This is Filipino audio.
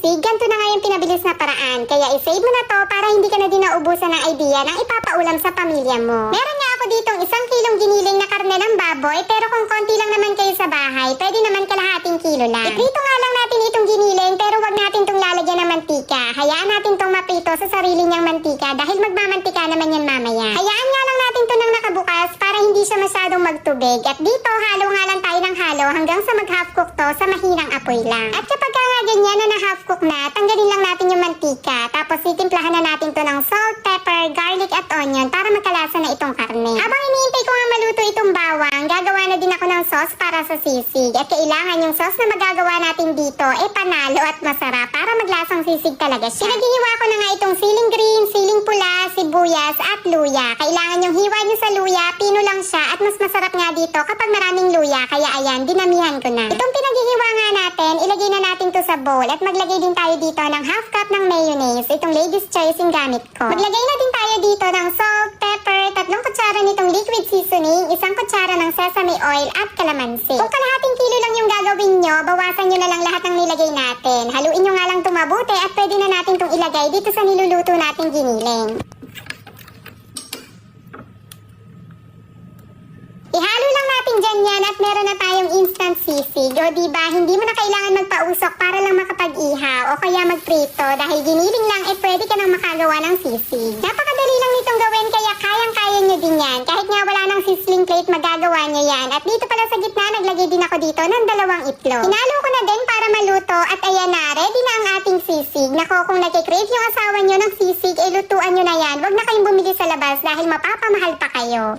sisig, ganito na nga yung pinabilis na paraan. Kaya isave mo na to para hindi ka na din naubusan ng idea ng ipapaulam sa pamilya mo. Meron nga ako ditong 1 kilong giniling na karne ng baboy, pero kung konti lang naman kayo sa bahay, pwede naman kalahating kilo lang. Iprito nga lang natin itong giniling, pero wag natin tong lalagyan ng mantika. Hayaan natin tong maprito sa sarili niyang mantika dahil magmamantika naman yan mamaya. Hayaan nga lang natin to ng nakabukas para hindi siya masyadong magtubig. At dito, halo nga lang tayo ng halo hanggang sa mag-half cook to sa mahinang apoy lang. At kapag nga ganyan na half cook na, tanggalin lang natin yung mantika. Tapos titimplahan na natin to ng salt, pepper, garlic at onion para magkalasa na itong karne. Habang iniintay ko nga maluto itong bawang, gagawa na din ako ng sauce para sa sisig. At kailangan yung sauce na magagawa natin dito panalo at masarap para maglasang sisig talaga siya. Pinaghihiwa ko na nga itong siling green, siling pula, sibuyas at luya. Kailangan yung hiwa nyo sa luya, pino lang siya at mas masarap nga dito kapag maraming luya. Kaya ayan, dinamihan ko na. Itong pinaghihiwa nga natin, ilagay na natin to sa bowl at maglagay din tayo dito ng half cup ng mayonnaise. Itong lady's choice yung gamit ko. Maglagay na din tayo dito ng salt, pepper, 3 kutsara nitong liquid seasoning, 1 kutsara ng sesame oil at kalamansi. Kung kalahating kilo lang yung gagawin nyo, bawasan nyo na lang lahat ng nilagay natin. Haluin nyo nga lang itong mabuti at pwede na natin itong ilagay dito sa niluluto nating giniling. Ihalo lang natin dyan yan at meron na tayong instant sisig. O diba, hindi mo na kailangan magpausok para lang makapag-ihaw o kaya magprito dahil giniling lang pwede ka nang makagawa ng sisig. Napakadali lang nitong gawin kaya kayang-kaya nyo din yan. Kahit nga wala ng sizzling plate, magagawa nyo yan. At dito pala sa gitna, naglagay din ako dito ng 2 itlog. Hinalo ko na din para maluto at ayan na, ready na ang ating sisig. Nako, kung nagkikrave yung asawa nyo ng sisig, lutuan nyo na yan. Huwag na kayong bumili sa labas dahil mapapamahal pa kayo.